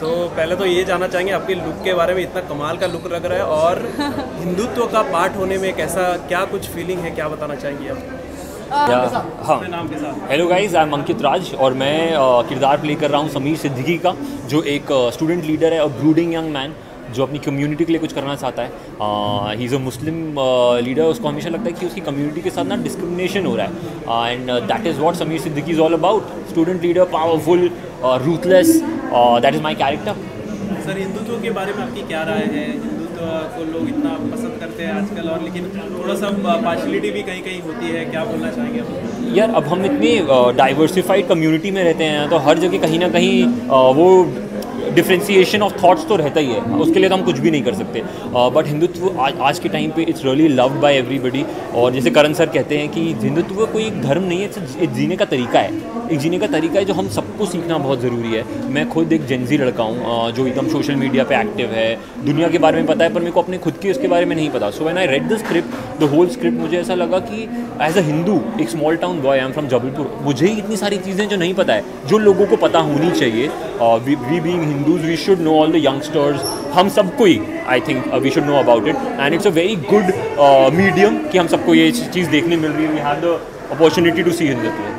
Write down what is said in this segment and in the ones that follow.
सो पहले तो ये जानना चाहेंगे आपके लुक के बारे में, इतना कमाल का लुक लग रहा है और हिंदुत्व का पार्ट होने में कैसा क्या कुछ फीलिंग है, क्या बताना चाहेंगे आप? हाँ, हेलो गाइस, आई एम अंकित राज और मैं किरदार प्ले कर रहा हूँ समीर सिद्दीकी का, जो एक स्टूडेंट लीडर है और ब्रूडिंग यंग मैन जो अपनी कम्युनिटी के लिए कुछ करना चाहता है। He is a Muslim leader. उसको हमेशा लगता है कि उसकी कम्युनिटी के साथ ना डिस्क्रिमिनेशन हो रहा है and that is what Sameer Siddiqui is all about. Student leader, powerful, ruthless, that is my character. Sir, Hindutva के बारे में आपकी क्या राय है? हिंदुत्व को लोग इतना पसंद करते हैं आजकल, और लेकिन थोड़ा सा पार्शलिटी भी कहीं कहीं होती है, क्या बोलना चाहेंगे आप? यार, अब हम इतनी डाइवर्सिफाइड कम्युनिटी में रहते हैं तो हर जगह कहीं ना कहीं वो डिफ्रेंसिएशन ऑफ थॉट्स तो रहता ही है, उसके लिए तो हम कुछ भी नहीं कर सकते। बट हिंदुत्व आज के टाइम पे it's really loved by everybody. और जैसे करण सर कहते हैं कि हिंदुत्व कोई एक धर्म नहीं है, एक जीने का तरीका है, एक जीने का तरीका है जो हम सबको सीखना बहुत ज़रूरी है। मैं खुद एक जेनजी लड़का हूँ जो एकदम सोशल मीडिया पे एक्टिव है, दुनिया के बारे में पता है पर मेरे को अपने खुद के उसके बारे में नहीं पता। So when I read the script, the whole script, मुझे ऐसा लगा कि एज अ हिंदू, एक small town boy, I am from Jabalpur, मुझे ही इतनी सारी चीज़ें जो नहीं पता है, जो लोगों को पता होनी चाहिए। We being Hindus we should know all the youngsters, हम सबको ही I think we should know about it and it's a very good medium कि हम सबको ये चीज़ देखने मिल रही है। We have the opportunity to see Hindutva.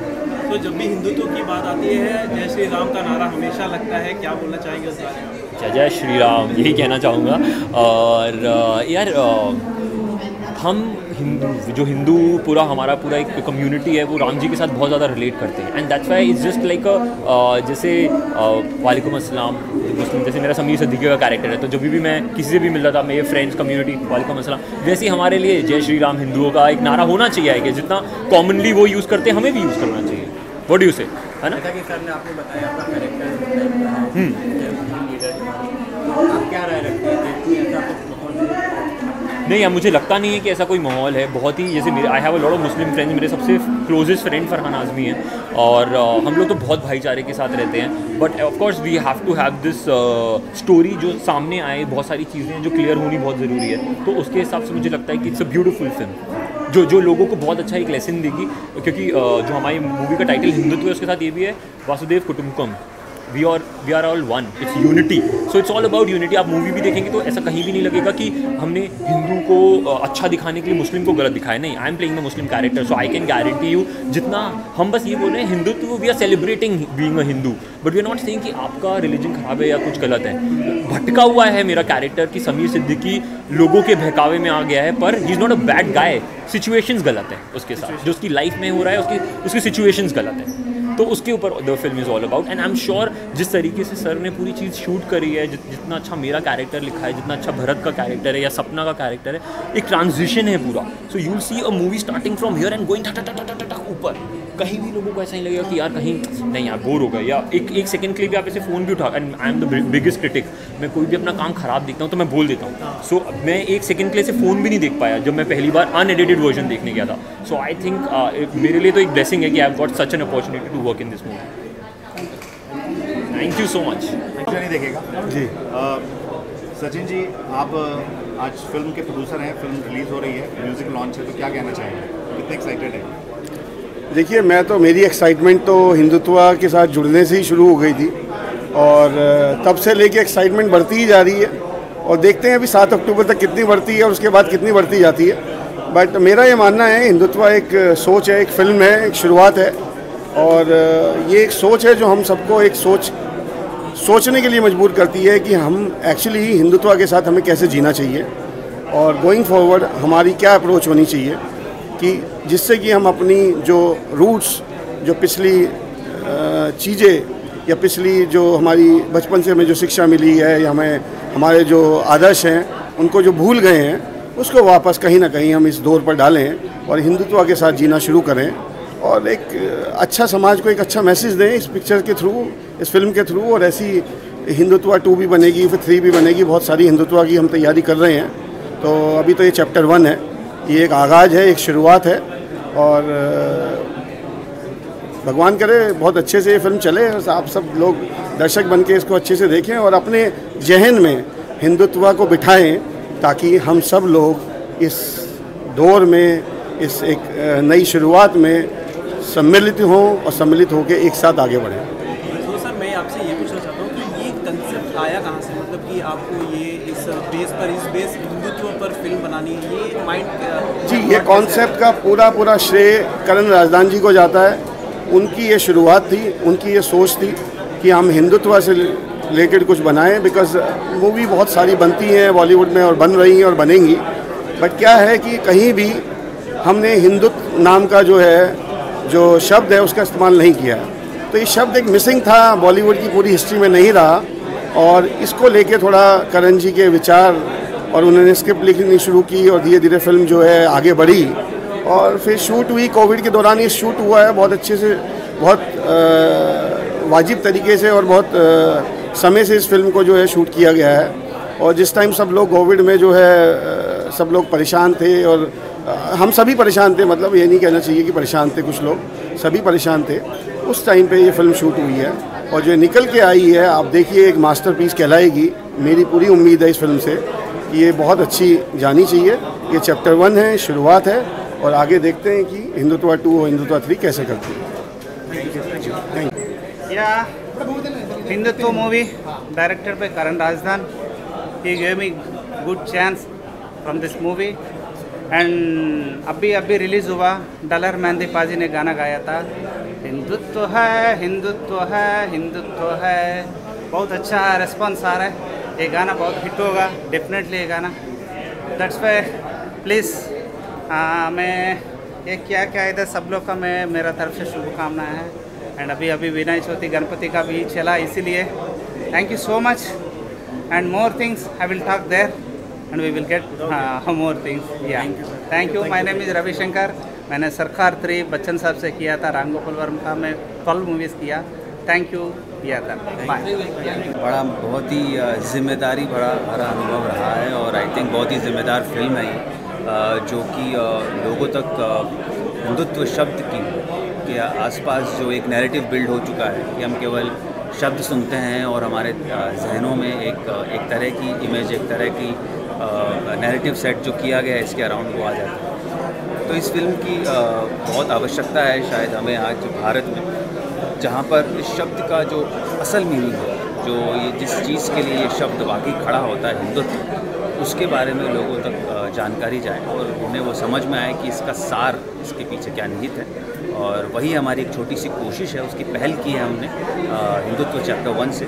तो जब भी हिंदुत्व की बात आती है, जय श्री राम का नारा हमेशा लगता है, क्या बोलना चाहेंगे उस बारे में? जय जय श्री राम, यही कहना चाहूँगा। और यार, हम हिंदू पूरा हमारा पूरा एक कम्युनिटी है, वो राम जी के साथ बहुत ज़्यादा रिलेट करते हैं and that's why it's just like जैसे वालेकुम अस्सलाम मुस्लिम, जैसे मेरा समीर सिद्दीकी का कैरेक्टर है, तो जब भी मैं किसी से भी मिलता था, मेरे फ्रेंड्स कम्युनिटी वालेकुम अस्सलाम, वैसे ही हमारे लिए जय श्री राम हिंदुओं का एक नारा होना चाहिए कि जितना कॉमनली वो यूज़ करते हैं हमें भी यूज़ करना चाहिए। व्हाट डू यू से, है ना? जैसा कि सर ने आपने बताया आपका कैरेक्टर, आप क्या राय रखते हैं? नहीं यार, मुझे लगता नहीं है कि ऐसा कोई माहौल है। बहुत ही जैसे मेरे I have a lot of Muslim friends, मेरे सबसे क्लोजेस्ट फ्रेंड फरहान आज़मी हैं और हम लोग तो बहुत भाईचारे के साथ रहते हैं। But of course we have to have this story जो सामने आए, बहुत सारी चीज़ें जो क्लियर होनी बहुत ज़रूरी है, तो उसके हिसाब से मुझे लगता है कि इट्स अ ब्यूटीफुल फिल्म जो लोगों को बहुत अच्छा एक लेसन देगी। क्योंकि जो हमारी मूवी का टाइटल हिंदुत्व है, उसके साथ ये भी है वासुदेव कुटुंबकम, we are all one, it's unity. So it's all about unity. आप मूवी भी देखेंगे तो ऐसा कहीं भी नहीं लगेगा कि हमने हिंदू को अच्छा दिखाने के लिए मुस्लिम को गलत दिखाया। नहीं, I am playing the Muslim character, so I can guarantee you, जितना हम बस ये बोल रहे हैं Hindutva, we are celebrating being a Hindu, but we are not saying कि आपका रिलीजन खराब है या कुछ गलत है। भटका हुआ है मेरा कैरेक्टर कि समीर सिद्दीकी लोगों के बहकावे में आ गया है, पर he is not a bad guy. Situations गलत है उसके साथ, जो उसकी लाइफ में हो रहा है, उसकी सिचुएशंस गलत है, तो उसके ऊपर the film is all about. And I am sure जिस तरीके से सर ने पूरी चीज़ शूट करी है, जितना अच्छा मेरा कैरेक्टर लिखा है, जितना अच्छा भरत का कैरेक्टर है या सपना का कैरेक्टर है, एक ट्रांजिशन है पूरा। So you will see a movie starting from here and going ऊपर। कहीं भी लोगों को ऐसा नहीं लगेगा कि यार कहीं नहीं यार बोर हो गए, या एक सेकंड के लिए भी आप ऐसे फ़ोन भी उठा। And I am the biggest critic, मैं कोई भी अपना काम ख़राब देखता हूँ तो मैं बोल देता हूँ। सो मैं एक सेकंड के लिए से फ़ोन भी नहीं देख पाया जब मैं पहली बार अनएडिटेड वर्जन देखने गया था। सो आई थिंक मेरे लिए तो एक ब्लेसिंग है कि I have got such an opportunity to work in this movie. Thank you so much. नहीं देखेगा जी। सचिन जी, आप आज फिल्म के प्रोड्यूसर हैं, फिल्म रिलीज़ हो रही है, म्यूज़िक लॉन्च है, तो क्या कहना चाहेंगे, कितने एक्साइटेड हैं? देखिए, मेरी एक्साइटमेंट तो हिंदुत्व के साथ जुड़ने से ही शुरू हो गई थी और तब से लेके एक्साइटमेंट बढ़ती ही जा रही है और देखते हैं अभी 7 अक्टूबर तक कितनी बढ़ती है और उसके बाद कितनी बढ़ती जाती है। बट मेरा ये मानना है हिंदुत्व एक सोच है, एक फिल्म है, एक शुरुआत है और ये एक सोच है जो हम सबको एक सोचने के लिए मजबूर करती है कि हम एक्चुअली हिंदुत्व के साथ हमें कैसे जीना चाहिए और गोइंग फॉरवर्ड हमारी क्या अप्रोच होनी चाहिए कि जिससे कि हम अपनी जो रूट्स, जो पिछली चीज़ें या पिछली जो हमारी बचपन से हमें जो शिक्षा मिली है या हमारे जो आदर्श हैं उनको जो भूल गए हैं, उसको वापस कहीं ना कहीं हम इस दौर पर डालें और हिंदुत्व के साथ जीना शुरू करें और एक अच्छा समाज को एक अच्छा मैसेज दें इस पिक्चर के थ्रू, इस फिल्म के थ्रू। और ऐसी हिंदुत्व 2 भी बनेगी, फिर 3 भी बनेगी, बहुत सारी हिंदुत्व की हम तैयारी कर रहे हैं। तो अभी तो ये चैप्टर 1 है, ये एक आगाज़ है, एक शुरुआत है और भगवान करे बहुत अच्छे से ये फिल्म चले और आप सब लोग दर्शक बन के इसको अच्छे से देखें और अपने जहन में हिंदुत्व को बिठाएं ताकि हम सब लोग इस दौर में, इस एक नई शुरुआत में सम्मिलित हों और सम्मिलित होकर एक साथ आगे बढ़ें। तो सर, मैं आपसे ये पूछना चाहता हूँ कि ये कंसेप्ट आया कहाँ से, मतलब कि आपको ये इस बेस हिंदुत्व पर फिल्म बनानी है, ये माइंड जी, ये कॉन्सेप्ट का पूरा श्रेय करण राजदान जी को जाता है। उनकी ये शुरुआत थी, उनकी ये सोच थी कि हम हिंदुत्व से रिलेटेड कुछ बनाएं, बिकॉज मूवी बहुत सारी बनती हैं बॉलीवुड में और बन रही हैं और बनेंगी, बट क्या है कि कहीं भी हमने हिंदुत्व नाम का जो शब्द है उसका इस्तेमाल नहीं किया। तो ये शब्द एक मिसिंग था, बॉलीवुड की पूरी हिस्ट्री में नहीं रहा, और इसको लेके थोड़ा करण जी के विचार, और उन्होंने स्क्रिप्ट लिखनी शुरू की और धीरे धीरे फिल्म जो है आगे बढ़ी, और फिर शूट हुई। कोविड के दौरान ये शूट हुआ है, बहुत अच्छे से, बहुत वाजिब तरीके से और बहुत समय से इस फिल्म को जो है शूट किया गया है। और जिस टाइम सब लोग कोविड में जो है सब लोग परेशान थे, और हम सभी परेशान थे, मतलब ये नहीं कहना चाहिए कि परेशान थे कुछ लोग, सभी परेशान थे, उस टाइम पे ये फिल्म शूट हुई है। और जो निकल के आई है, आप देखिए, एक मास्टरपीस कहलाएगी। मेरी पूरी उम्मीद है इस फिल्म से कि ये बहुत अच्छी जानी चाहिए। ये चैप्टर 1 है, शुरुआत है, और आगे देखते हैं कि हिंदुत्व 2 और हिंदुत्व 3 कैसे करती है। Hindutva movie directed by Karan Rajdan. He gave me good chance from this movie. And अभी रिलीज़ हुआ, डलर मेहंदी पाजी ने गाना गाया था, हिंदुत्व है हिंदुत्व है हिंदुत्व है। बहुत अच्छा रिस्पॉन्स आ रहा है, ये गाना बहुत हिट होगा डेफिनेटली ये गाना। दैट्स वाई प्लीज़ मैं ये क्या इधर सब लोग का मेरा तरफ से शुभकामनाएं है। एंड अभी विनायक चौथी गणपति का भी चला, इसीलिए thank you so much. And more things I will talk there and we will get more things. या thank you. My name is Ravishankar. मैंने सरकार 3 बच्चन साहब से किया था, राम गोपाल वर्मा में 12 मूवीज़ किया। थैंक यू किया था। बड़ा बहुत ही जिम्मेदारी भरा अनुभव रहा है, और आई थिंक बहुत ही ज़िम्मेदार फिल्म है जो कि लोगों तक हिंदुत्व शब्द के आसपास जो एक नैरेटिव बिल्ड हो चुका है कि हम केवल शब्द सुनते हैं और हमारे जहनों में एक तरह की इमेज, एक तरह की नैरेटिव सेट जो किया गया है इसके अराउंड वो आ जाता है। तो इस फिल्म की बहुत आवश्यकता है शायद हमें आज भारत में, जहाँ पर इस शब्द का जो असल मीनिंग है, जो ये जिस चीज़ के लिए ये शब्द वाकई खड़ा होता है हिंदुत्व, उसके बारे में लोगों तक जानकारी जाए और उन्हें वो समझ में आए कि इसका सार, इसके पीछे क्या निहित है। और वही हमारी एक छोटी सी कोशिश है, उसकी पहल की है हमने हिंदुत्व चैप्टर 1 से।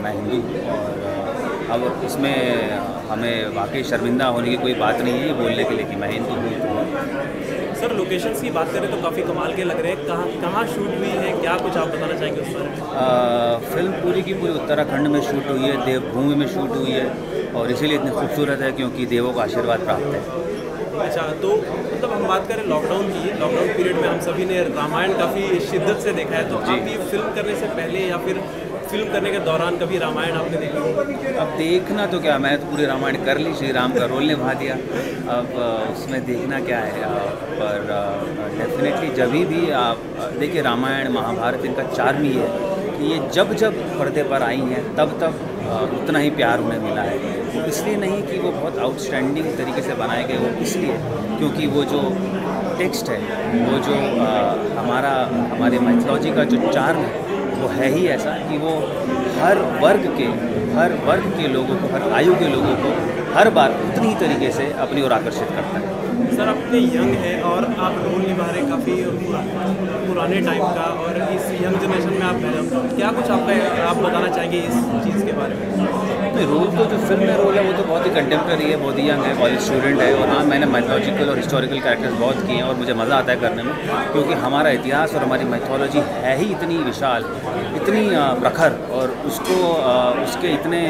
मैं हिंदू हूँ, और अब इसमें हमें वाकई शर्मिंदा होने की कोई बात नहीं है बोलने के लिए कि मैं हिंदू हूँ। सर, लोकेशंस की बात करें तो काफ़ी कमाल के लग रहे हैं। कहाँ शूट हुई है, क्या कुछ आप बताना चाहेंगे उस बारे में? फिल्म पूरी की पूरी उत्तराखंड में शूट हुई है, देवभूमि में शूट हुई है, और इसीलिए इतनी खूबसूरत है क्योंकि देवों का आशीर्वाद प्राप्त है। अच्छा, तो मतलब हम बात करें लॉकडाउन की, लॉकडाउन पीरियड में हम सभी ने रामायण काफ़ी शिद्दत से देखा है, तो आप ये फिल्म करने से पहले या फिर फिल्म करने के दौरान कभी रामायण आपने देखी? अब देखना तो क्या, मैंने तो पूरी रामायण कर ली, श्री राम का रोल निभा दिया, अब उसमें देखना क्या है। पर डेफिनेटली जब भी आप देखिए रामायण महाभारत, इनका चार्म ही है कि ये जब पर्दे पर आई हैं तब उतना ही प्यार उन्हें मिला है। वो इसलिए नहीं कि वो बहुत आउटस्टैंडिंग तरीके से बनाए गए, वो इसलिए क्योंकि वो जो टेक्स्ट है, वो जो हमारे माइथोलॉजी का जो चार्म है, वो है ही ऐसा कि वो हर वर्ग के लोगों को, हर आयु के लोगों को हर बार उतनी ही तरीके से अपनी ओर आकर्षित करता है। सर, अपने यंग है और आप रोल निभा रहे काफ़ी पुराने टाइम का, और इस यंग जनरेशन में आप क्या कुछ आप बताना चाहेंगे इस चीज़ के बारे में? नहीं, रोल तो जो फिल्म में रोल है वो तो बहुत ही कंटेम्प्रेरी है, बहुत ही यंग है, कॉलेज स्टूडेंट है। और हाँ, मैंने माइथोलॉजिकल और हिस्टोरिकल कैरेक्टर्स बहुत किए हैं और मुझे मज़ा आता है करने में, क्योंकि हमारा इतिहास और हमारी माइथोलॉजी है ही इतनी विशाल, इतनी प्रखर, और उसके इतने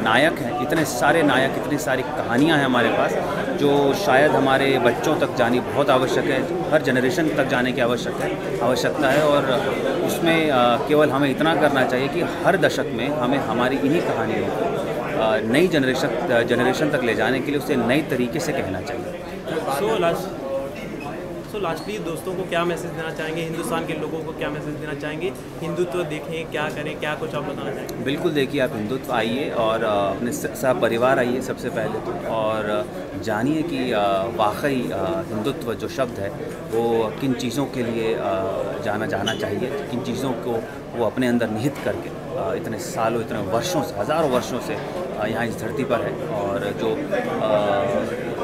नायक हैं, इतने सारे नायक, इतनी सारी कहानियाँ हैं हमारे पास, जो शायद हमारे बच्चों तक जानी बहुत आवश्यक है, हर जनरेशन तक जाने की आवश्यकता है। और उसमें केवल हमें इतना करना चाहिए कि हर दशक में हमें हमारी इन्हीं कहानियों को नई जनरेशन तक ले जाने के लिए उसे नई तरीके से कहना चाहिए। सो लास्टली दोस्तों को क्या मैसेज देना चाहेंगे, हिंदुस्तान के लोगों को क्या मैसेज देना चाहेंगे, हिंदुत्व देखें क्या करें, क्या कुछ आप बताना चाहेंगे? बिल्कुल देखिए, आप हिंदुत्व आइए और अपने साथ परिवार आइए सबसे पहले तो, और जानिए कि वाकई हिंदुत्व जो शब्द है वो किन चीज़ों के लिए जाना चाहिए, किन चीज़ों को वो अपने अंदर निहित करके इतने सालों, इतने वर्षों से, हज़ारों वर्षों से यहाँ इस धरती पर है, और जो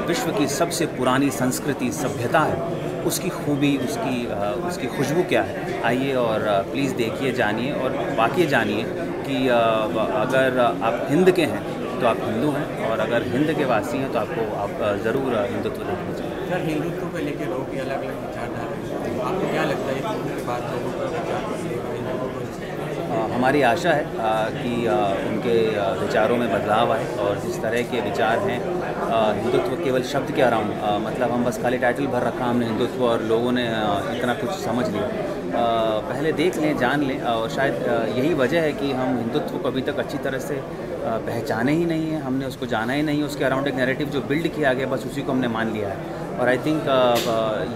विश्व की सबसे पुरानी संस्कृति, सभ्यता है, उसकी खूबी, उसकी खुशबू क्या है। आइए और प्लीज़ देखिए, जानिए, और वाकई जानिए कि अगर आप हिंद के हैं तो आप हिंदू हैं, और अगर हिंद के वासी हैं तो आप ज़रूर हिंदुत्व देखना चाहिए। सर, हिंदुत्व को लेकर लोगों की अलग अलग विचारधारा है, आपको क्या लगता है इस फिल्म के बाद लोगों का विचार हमारी आशा है कि उनके विचारों में बदलाव आए, और जिस तरह के विचार हैं, हिंदुत्व केवल शब्द के अराउंड, मतलब हम बस खाली टाइटल भर रखा हमने हिंदुत्व और लोगों ने इतना कुछ समझ लिया। पहले देख लें, जान लें, और शायद यही वजह है कि हम हिंदुत्व को अभी तक अच्छी तरह से पहचाने ही नहीं है, हमने उसको जाना ही नहीं, उसके अराउंड एक नैरेटिव जो बिल्ड किया गया बस उसी को हमने मान लिया है। और आई थिंक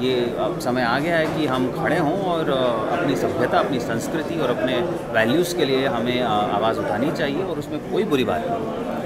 ये अब समय आ गया है कि हम खड़े हों और अपनी सभ्यता, अपनी संस्कृति और अपने वैल्यूज़ के लिए हमें आवाज़ उठानी चाहिए, और उसमें कोई बुरी बात नहीं।